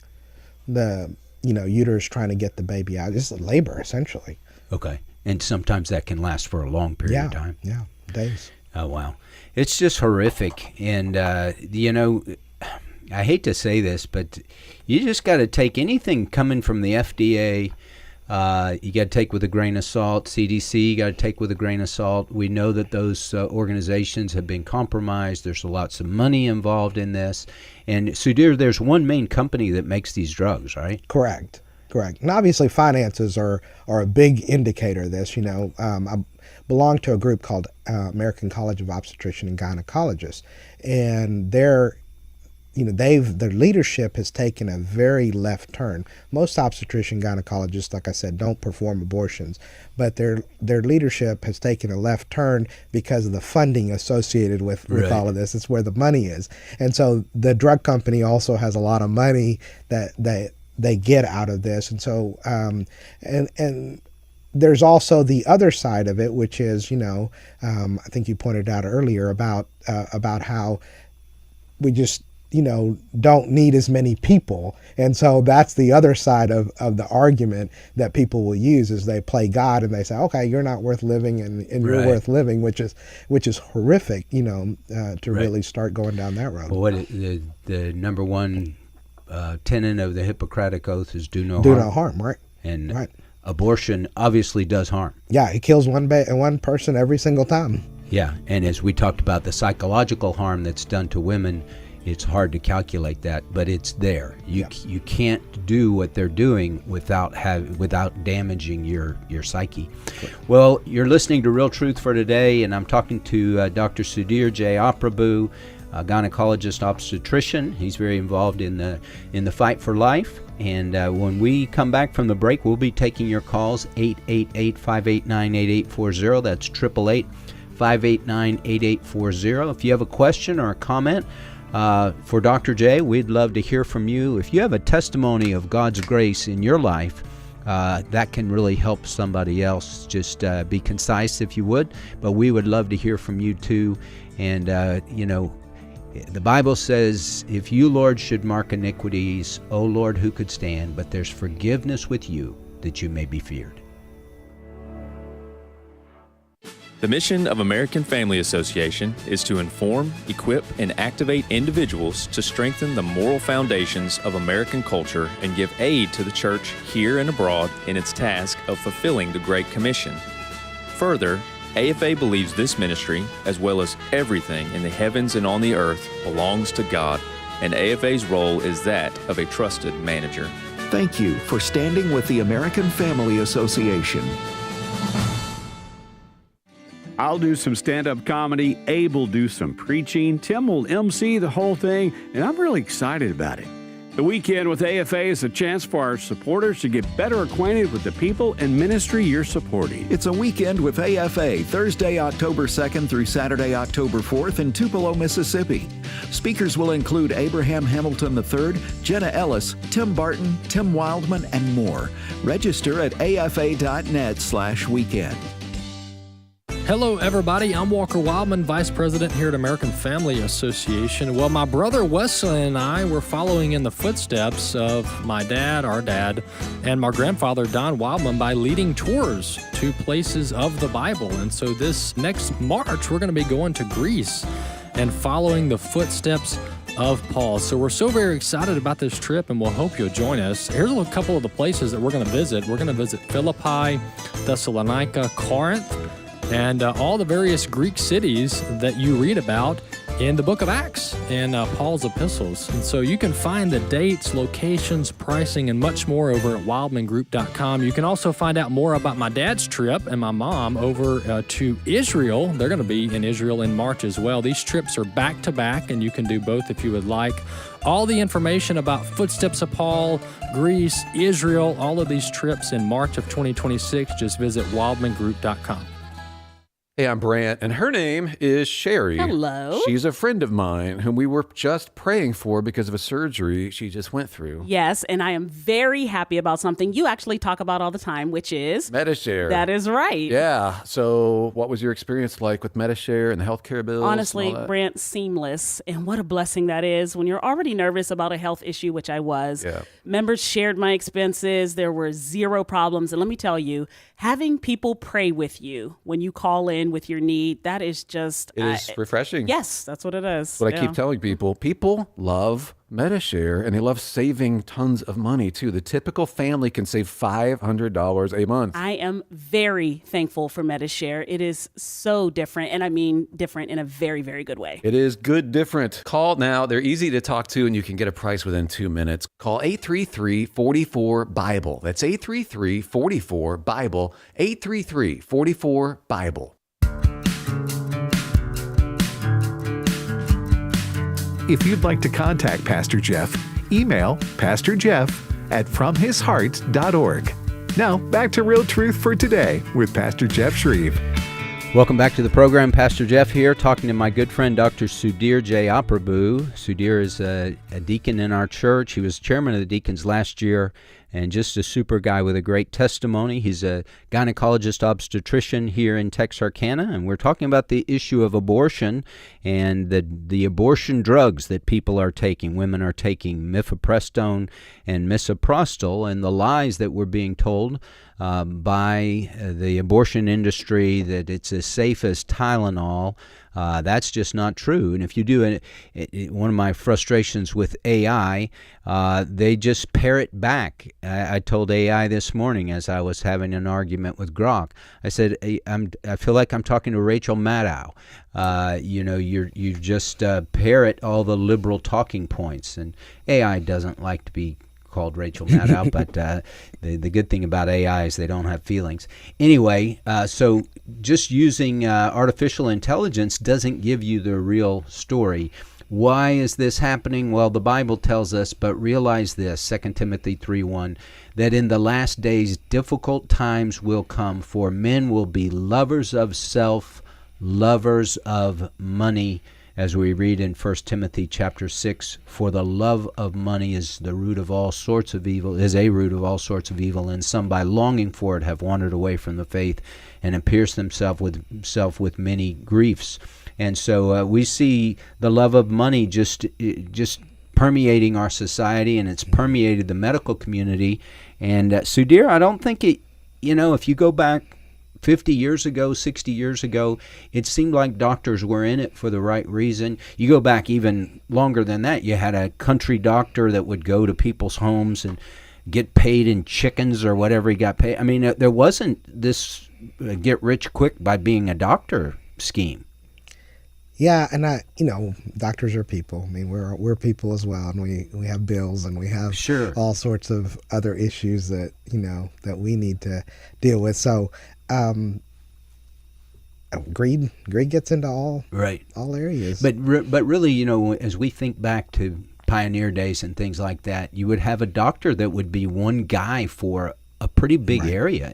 Speaker 10: the uterus trying to get the baby out. It's labor, essentially.
Speaker 9: Okay, and sometimes that can last for a long period of time.
Speaker 10: Yeah, days.
Speaker 9: Oh, wow. It's just horrific. And, I hate to say this, but you just got to take anything coming from the FDA. You got to take with a grain of salt. CDC, you got to take with a grain of salt. We know that those organizations have been compromised. There's lots of money involved in this. And Sudheer, there's one main company that makes these drugs, right?
Speaker 10: Correct. And obviously finances are a big indicator of this. I belong to a group called American College of Obstetrician and Gynecologists, and their leadership has taken a very left turn. Most obstetrician gynecologists, like I said, don't perform abortions, but their leadership has taken a left turn because of the funding associated with all of this. It's where the money is. And so the drug company also has a lot of money that they get out of this. And so and there's also the other side of it, which is, I think you pointed out earlier about how we just don't need as many people. And so that's the other side of the argument that people will use, is they play God and they say, okay, you're not worth living and you're worth living, which is horrific, to really start going down that road.
Speaker 9: Well, what the number one tenet of the Hippocratic Oath is do no harm.
Speaker 10: Do no harm, right?
Speaker 9: And abortion obviously does harm.
Speaker 10: Yeah, it kills one person every single time.
Speaker 9: Yeah, and as we talked about the psychological harm that's done to women, it's hard to calculate that, but it's there. You can't do what they're doing without damaging your psyche. Right. Well, you're listening to Real Truth for Today, and I'm talking to Dr. Sudheer Jayaprabhu, a gynecologist obstetrician. He's very involved in the fight for life. And when we come back from the break, we'll be taking your calls, 888-589-8840. That's 888-589-8840. If you have a question or a comment for Dr. J, we'd love to hear from you. If you have a testimony of God's grace in your life, that can really help somebody else. Just be concise if you would, but we would love to hear from you too. And, the Bible says, if you, Lord, should mark iniquities, O Lord, who could stand? But there's forgiveness with you, that you may be feared.
Speaker 18: The mission of American Family Association is to inform, equip, and activate individuals to strengthen the moral foundations of American culture and give aid to the church here and abroad in its task of fulfilling the Great Commission. Further, AFA believes this ministry, as well as everything in the heavens and on the earth, belongs to God, and AFA's role is that of a trusted manager.
Speaker 14: Thank you for standing with the American Family Association.
Speaker 19: I'll do some stand-up comedy, Abe will do some preaching, Tim will MC the whole thing, and I'm really excited about it. The Weekend with AFA is a chance for our supporters to get better acquainted with the people and ministry you're supporting.
Speaker 7: It's a Weekend with AFA, Thursday, October 2nd through Saturday, October 4th in Tupelo, Mississippi. Speakers will include Abraham Hamilton III, Jenna Ellis, Tim Barton, Tim Wildman, and more. Register at afa.net/weekend.
Speaker 20: Hello, everybody. I'm Walker Wildman, Vice President here at American Family Association. Well, my brother Wesley and I were following in the footsteps of my dad, our dad, and my grandfather, Don Wildman, by leading tours to places of the Bible. And so this next March, we're going to be going to Greece and following the footsteps of Paul. So we're so very excited about this trip, and we'll hope you'll join us. Here's a couple of the places that we're going to visit. We're going to visit Philippi, Thessalonica, Corinth, and all the various Greek cities that you read about in the book of Acts and Paul's epistles. And so you can find the dates, locations, pricing, and much more over at wildmangroup.com. You can also find out more about my dad's trip and my mom over to Israel. They're going to be in Israel in March as well. These trips are back-to-back, and you can do both if you would like. All the information about Footsteps of Paul, Greece, Israel, all of these trips in March of 2026, just visit wildmangroup.com.
Speaker 21: Hey, I'm Brant, and her name is Sherry.
Speaker 22: Hello.
Speaker 21: She's a friend of mine whom we were just praying for because of a surgery she just went through.
Speaker 22: Yes, and I am very happy about something you actually talk about all the time, which is
Speaker 21: Medi-Share.
Speaker 22: That is right.
Speaker 21: Yeah. So what was your experience like with Medi-Share and the healthcare bills?
Speaker 22: Honestly, Brant, seamless. And what a blessing that is when you're already nervous about a health issue, which I was.
Speaker 21: Yeah.
Speaker 22: Members shared my expenses. There were zero problems. And let me tell you, having people pray with you when you call in with your need, that is just...
Speaker 21: It is refreshing.
Speaker 22: Yes, that's what it is.
Speaker 21: What I keep telling people. People love Medi-Share, and they love saving tons of money, too. The typical family can save $500 a month.
Speaker 22: I am very thankful for Medi-Share. It is so different, and I mean different in a very, very good way.
Speaker 21: It is good different. Call now. They're easy to talk to, and you can get a price within 2 minutes. Call 833-44-BIBLE. That's 833-44-BIBLE. 833-44-BIBLE.
Speaker 8: If you'd like to contact Pastor Jeff, email pastorjeff@fromhisheart.org. Now, back to Real Truth for Today with Pastor Jeff Schreve.
Speaker 9: Welcome back to the program. Pastor Jeff here, talking to my good friend, Dr. Sudheer Jayaprabhu. Sudheer is a deacon in our church. He was chairman of the deacons last year, and just a super guy with a great testimony. He's a gynecologist obstetrician here in Texarkana, and we're talking about the issue of abortion and the abortion drugs that people are taking. Women are taking mifepristone and misoprostol, and the lies that we're being told by the abortion industry that it's as safe as Tylenol. That's just not true. And if you do one of my frustrations with AI, they just parrot back. I told AI this morning as I was having an argument with Grok. I said, I feel like I'm talking to Rachel Maddow. You just parrot all the liberal talking points, and AI doesn't like to be called Rachel Maddow, but the good thing about AI is they don't have feelings. Anyway, so just using artificial intelligence doesn't give you the real story. Why is this happening? Well, the Bible tells us, but realize this, 2 Timothy 3:1, that in the last days difficult times will come, for men will be lovers of self, lovers of money, as we read in 1 Timothy chapter 6, for the love of money is the root of all sorts of evil, and some by longing for it have wandered away from the faith and have pierced themselves with many griefs. And so we see the love of money just permeating our society, and it's permeated the medical community. And Sudheer, I don't think if you go back 50 years ago, 60 years ago, it seemed like doctors were in it for the right reason. You go back even longer than that, you had a country doctor that would go to people's homes and get paid in chickens or whatever he got paid. I mean, there wasn't this get rich quick by being a doctor scheme.
Speaker 10: Yeah, and doctors are people. I mean, we're people as well, and we have bills, and we have all sorts of other issues that that we need to deal with. So greed gets into all areas.
Speaker 9: But really, as we think back to pioneer days and things like that, you would have a doctor that would be one guy for a pretty big area.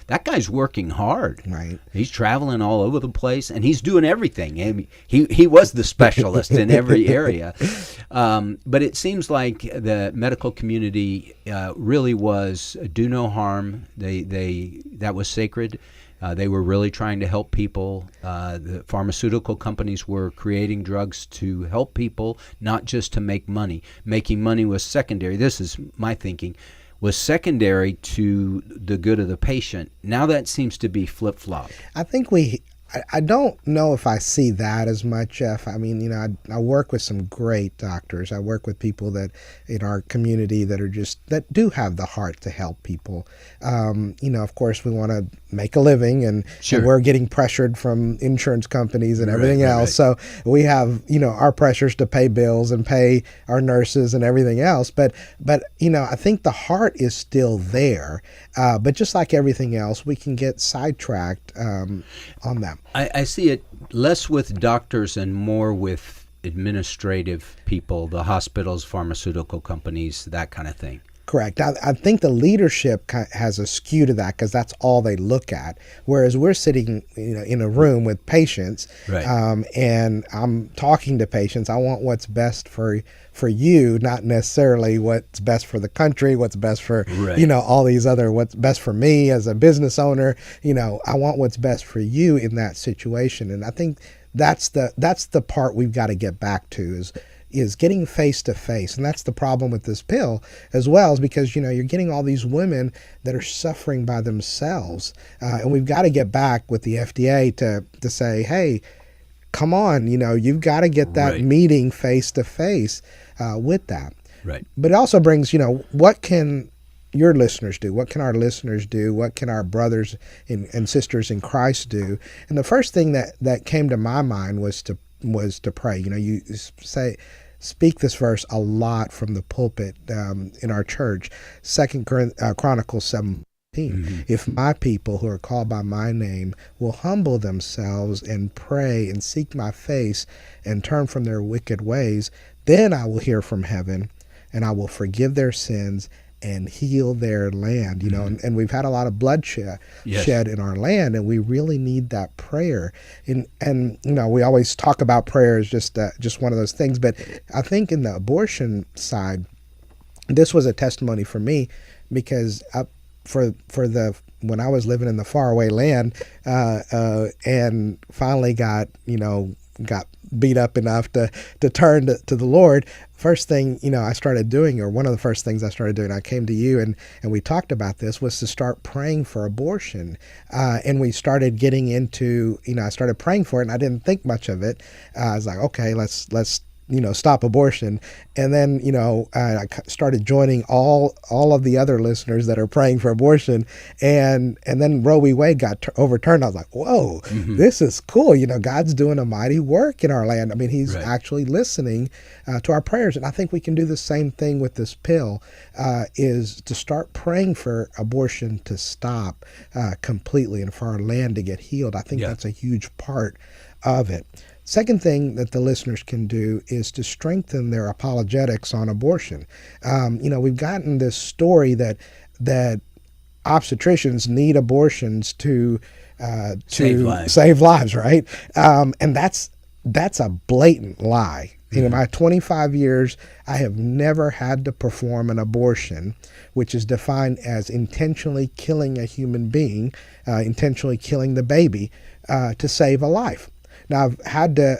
Speaker 9: That guy's working hard.
Speaker 10: Right.
Speaker 9: He's traveling all over the place, and he's doing everything. And he was the specialist in every area. But it seems like the medical community really was do no harm. That was sacred. They were really trying to help people. The pharmaceutical companies were creating drugs to help people, not just to make money. Making money was secondary. This is my thinking. Was secondary to the good of the patient. Now that seems to be flip-flopped.
Speaker 10: I think I don't know if I see that as much, Jeff. I mean, I work with some great doctors. I work with people that in our community that do have the heart to help people. Of course, we want to make a living, and we're getting pressured from insurance companies and everything else. Right. So we have, our pressures to pay bills and pay our nurses and everything else. But I think the heart is still there. But just like everything else, we can get sidetracked on that.
Speaker 9: I see it less with doctors and more with administrative people, the hospitals, pharmaceutical companies, that kind of thing.
Speaker 10: Correct. I think the leadership has a skew to that because that's all they look at. Whereas we're sitting, in a room with patients,
Speaker 9: right.
Speaker 10: And I'm talking to patients. I want what's best for you, not necessarily what's best for the country, what's best for all these other, what's best for me as a business owner. I want what's best for you in that situation, and I think that's the part we've got to get back to is getting face to face. And that's the problem with this pill as well, is because, you're getting all these women that are suffering by themselves. And we've got to get back with the FDA to say, hey, come on, you've got to get that meeting face to face with that.
Speaker 9: Right.
Speaker 10: But it also brings, what can your listeners do? What can our listeners do? What can our brothers and sisters in Christ do? And the first thing that came to my mind was to pray. You speak this verse a lot from the pulpit in our church. 2 Chronicles 7:14. If my people who are called by my name will humble themselves and pray and seek my face and turn from their wicked ways, then I will hear from heaven and I will forgive their sins and heal their land. And we've had a lot of bloodshed shed in our land, and we really need that prayer. And we always talk about prayer as just one of those things, but I think in the abortion side, this was a testimony for me, because when I was living in the faraway land and finally got beat up enough to turn to the Lord, first thing I started doing, or one of the first things I started doing, I came to you and we talked about this, was to start praying for abortion. And we started getting into, I started praying for it, and I didn't think much of it. I was like, okay, let's stop abortion. And then, I started joining all of the other listeners that are praying for abortion. And then Roe v. Wade got overturned. I was like, whoa, this is cool. God's doing a mighty work in our land. I mean, he's actually listening to our prayers. And I think we can do the same thing with this pill, is to start praying for abortion to stop completely and for our land to get healed. I think that's a huge part of it. Second thing that the listeners can do is to strengthen their apologetics on abortion. We've gotten this story that obstetricians need abortions to save lives, right? And that's a blatant lie. In my 25 years, I have never had to perform an abortion, which is defined as intentionally killing a human being, intentionally killing the baby, to save a life. Now, I've had to,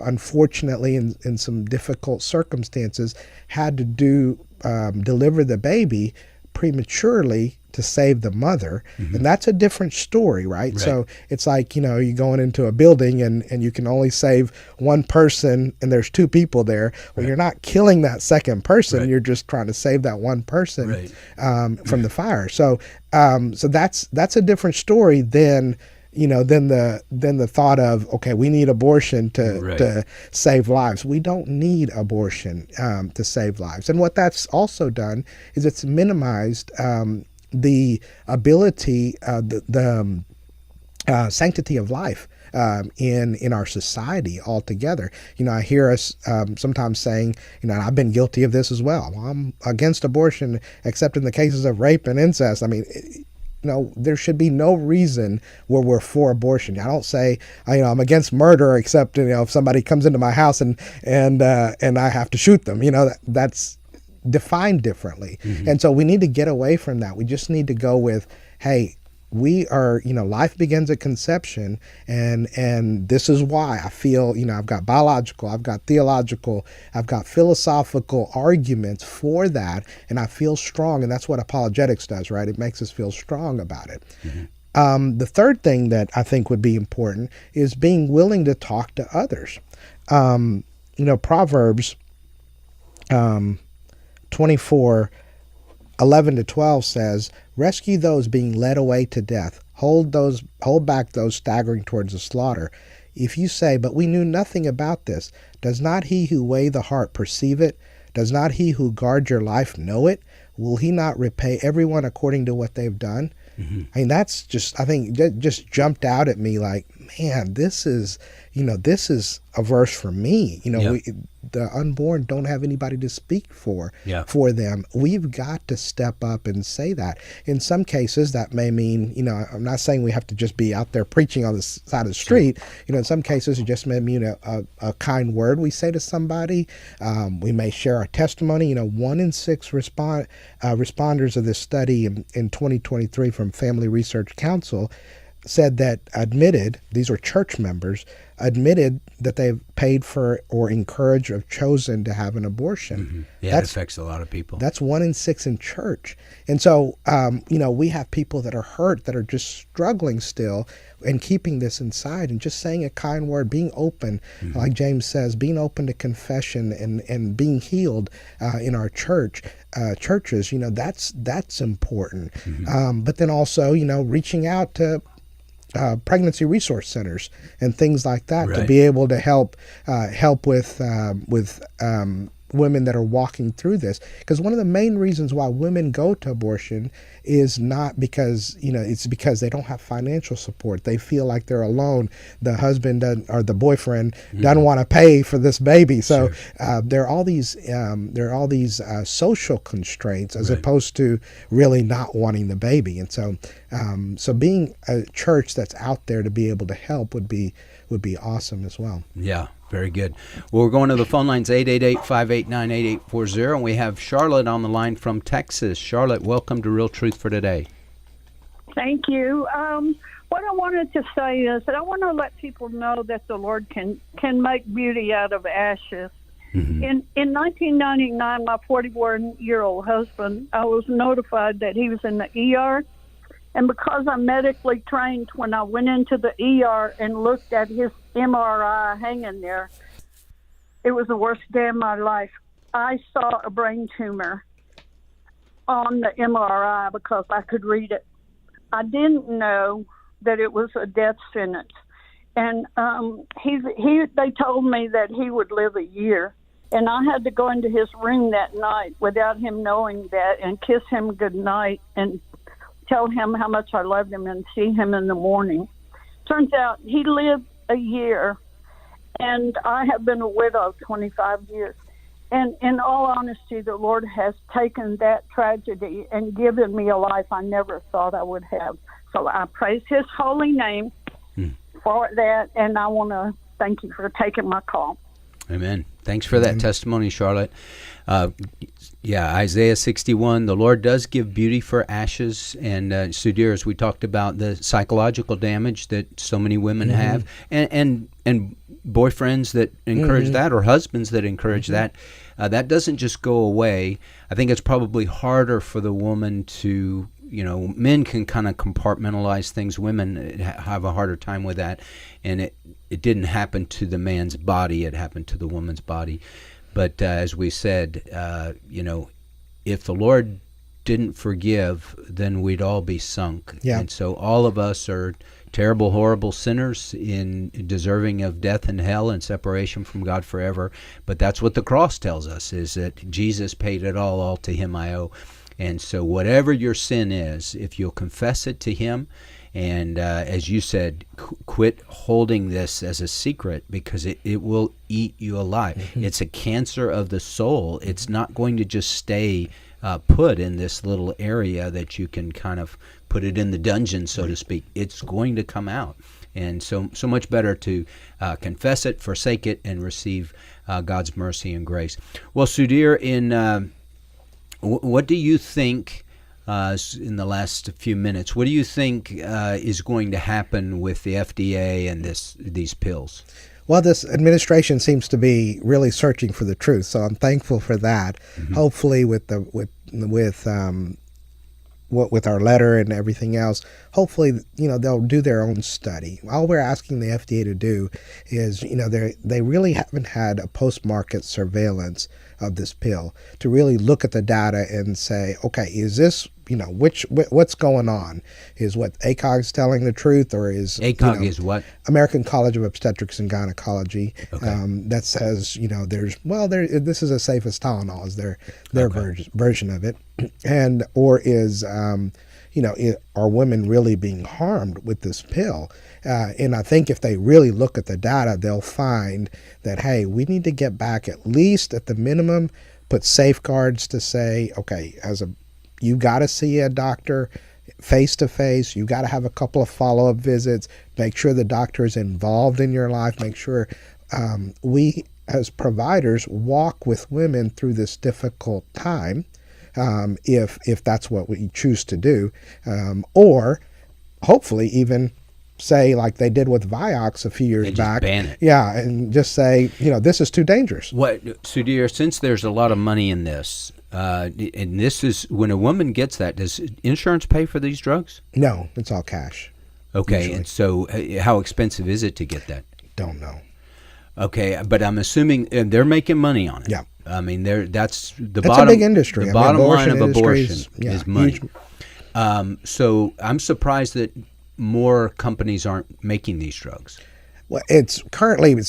Speaker 10: unfortunately, in some difficult circumstances, had to deliver the baby prematurely to save the mother. And that's a different story, right? So it's like, you're going into a building and you can only save one person and there's two people there. Well, you're not killing that second person. You're just trying to save that one person from the fire. So that's a different story than the thought of, okay, we need abortion to save lives. We don't need abortion to save lives. And what that's also done is it's minimized the ability, the sanctity of life in our society altogether. I hear us sometimes saying, and I've been guilty of this as well. Well, I'm against abortion except in the cases of rape and incest. I mean, there should be no reason where we're for abortion. I don't say, I'm against murder except, if somebody comes into my house and I have to shoot them. That's defined differently. And so we need to get away from that. We just need to go with, hey, we are, life begins at conception, and this is why I feel, I've got biological, I've got theological, I've got philosophical arguments for that, and I feel strong, and that's what apologetics does, right? It makes us feel strong about it. The third thing that I think would be important is being willing to talk to others. Proverbs 24:11-12 says, "Rescue those being led away to death. Hold back those staggering towards the slaughter. If you say, 'But we knew nothing about this,' does not he who weigh the heart perceive it? Does not he who guards your life know it? Will he not repay everyone according to what they've done?" I mean, that's just, I think that just jumped out at me like, man, this is a verse for me. The unborn don't have anybody to speak for them. We've got to step up and say that. In some cases, that may mean, I'm not saying we have to just be out there preaching on the side of the street. In some cases, it just may mean a kind word we say to somebody. We may share our testimony. 1 in 6 responders of this study in 2023 from Family Research Council said that these are church members, admitted that they've paid for or encouraged or chosen to have an abortion.
Speaker 9: That affects a lot of people.
Speaker 10: That's 1 in 6 in church. And so, we have people that are hurt, that are just struggling still and keeping this inside and just saying a kind word, being open, like James says, being open to confession and being healed in our churches, that's important. But then also, reaching out to pregnancy resource centers and things like that to be able to help with women that are walking through this. Because one of the main reasons why women go to abortion is not because, it's because they don't have financial support. They feel like they're alone. The husband or the boyfriend doesn't want to pay for this baby. So there are all these social constraints as opposed to really not wanting the baby. And so being a church that's out there to be able to help would be awesome as well.
Speaker 9: Yeah. Very good. Well, we're going to the phone lines, 888-589-8840, and we have Charlotte on the line from Texas. Charlotte, welcome to Real Truth for Today.
Speaker 1: Thank you. What I wanted to say is that I want to let people know that the Lord can make beauty out of ashes. In 1999, my 41-year-old husband, I was notified that he was in the ER. And because I'm medically trained, when I went into the ER and looked at his MRI hanging there, it was the worst day of my life. I saw a brain tumor on the MRI because I could read it. I didn't know that it was a death sentence. And they told me that he would live a year. And I had to go into his room that night without him knowing that and kiss him goodnight and tell him how much I loved him and see him in the morning. Turns out he lived a year, and I have been a widow 25 years. And in all honesty, the Lord has taken that tragedy and given me a life I never thought I would have. So I praise his holy name for that, and I want to thank you for taking my call.
Speaker 9: Amen. Thanks for that testimony, Charlotte. Isaiah 61, the Lord does give beauty for ashes. And Sudheer, as we talked about the psychological damage that so many women have, and boyfriends that encourage that, or husbands that encourage that, that doesn't just go away. I think it's probably harder for the woman to, men can kind of compartmentalize things. Women have a harder time with that. And it didn't happen to the man's body, it happened to the woman's body. But as we said, if the Lord didn't forgive, then we'd all be sunk. Yeah. And so all of us are terrible, horrible sinners in deserving of death and hell and separation from God forever. But that's what the cross tells us, is that Jesus paid it all to him I owe. And so whatever your sin is, if you'll confess it to him, and as you said, quit holding this as a secret, because it will eat you alive. Mm-hmm. It's a cancer of the soul. It's not going to just stay put in this little area that you can kind of put it in the dungeon, so to speak. It's going to come out. And so much better to confess it, forsake it, and receive God's mercy and grace. Well, Sudheer, what do you think, in the last few minutes, what do you think is going to happen with the FDA and these pills?
Speaker 10: Well, this administration seems to be really searching for the truth, so I'm thankful for that. Mm-hmm. Hopefully, with our letter and everything else, hopefully, they'll do their own study. All we're asking the FDA to do is, they really haven't had a post-market surveillance of this pill to really look at the data and say, okay, is this, what's going on? Is what ACOG's telling the truth, or is
Speaker 9: ACOG is what?
Speaker 10: American College of Obstetrics and Gynecology.
Speaker 9: Okay.
Speaker 10: That says, this is as safe as Tylenol, is their version of it, and or is are women really being harmed with this pill? And I think if they really look at the data, they'll find that, hey, we need to get back at least at the minimum, put safeguards to say, okay, you got to see a doctor face to face. You got to have a couple of follow-up visits. Make sure the doctor is involved in your life. Make sure we as providers walk with women through this difficult time. If that's what we choose to do, or hopefully even say like they did with Vioxx a few years back.
Speaker 9: Ban it.
Speaker 10: Yeah, and just say, this is too dangerous.
Speaker 9: What, Sudheer, since there's a lot of money in this, and this is, when a woman gets that, does insurance pay for these drugs?
Speaker 10: No, it's all cash.
Speaker 9: Okay,
Speaker 10: usually.
Speaker 9: And so how expensive is it to get that?
Speaker 10: Don't know.
Speaker 9: Okay, but I'm assuming they're making money on it.
Speaker 10: Yeah.
Speaker 9: I mean, that's the
Speaker 10: It's
Speaker 9: bottom.
Speaker 10: a big industry.
Speaker 9: The bottom line of abortion
Speaker 10: is
Speaker 9: is money.
Speaker 10: Huge.
Speaker 9: So I'm surprised that more companies aren't making these drugs.
Speaker 10: Well, it's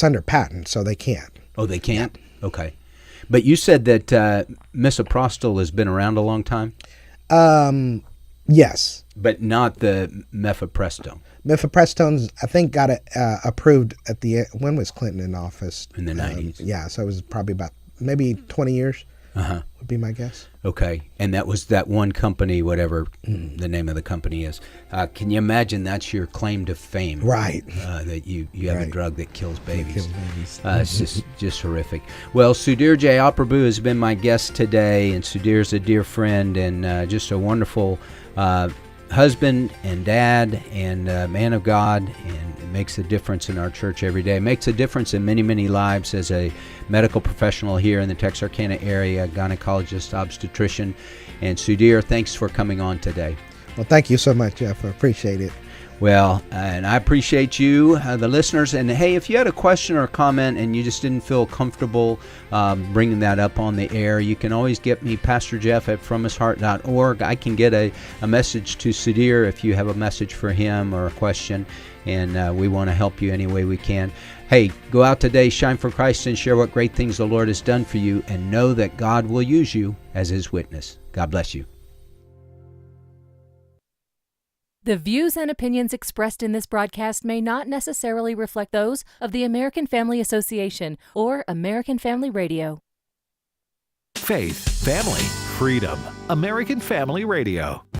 Speaker 10: under patent, so they can't.
Speaker 9: Oh, they can't? Yeah. Okay. But you said that misoprostol has been around a long time?
Speaker 10: Yes.
Speaker 9: But not the mifepristone.
Speaker 10: Mifepristone's, I think, got approved when was Clinton in office?
Speaker 9: In the 90s.
Speaker 10: Yeah, so it was probably about maybe 20 years. Would be my guess.
Speaker 9: Okay, and that was that one company, whatever the name of the company is. Can you imagine that's your claim to fame?
Speaker 10: Right.
Speaker 9: That you have a drug that kills babies.
Speaker 10: It's
Speaker 9: just horrific. Well, Sudheer Jayaprabhu has been my guest today, and Sudheer's a dear friend and just a wonderful husband and dad and man of God, and it makes a difference in our church every day. It makes a difference in many, many lives as a medical professional here in the Texarkana area, gynecologist, obstetrician. And Sudheer, thanks for coming on today.
Speaker 10: Well, thank you so much, Jeff. I appreciate it.
Speaker 9: Well, and I appreciate you, the listeners. And hey, if you had a question or a comment and you just didn't feel comfortable bringing that up on the air, you can always get me, Pastor Jeff at fromhisheart.org. I can get a message to Sudheer if you have a message for him or a question, and we want to help you any way we can. Hey, go out today, shine for Christ, and share what great things the Lord has done for you, and know that God will use you as His witness. God bless you.
Speaker 4: The views and opinions expressed in this broadcast may not necessarily reflect those of the American Family Association or American Family Radio.
Speaker 8: Faith, family, freedom. American Family Radio.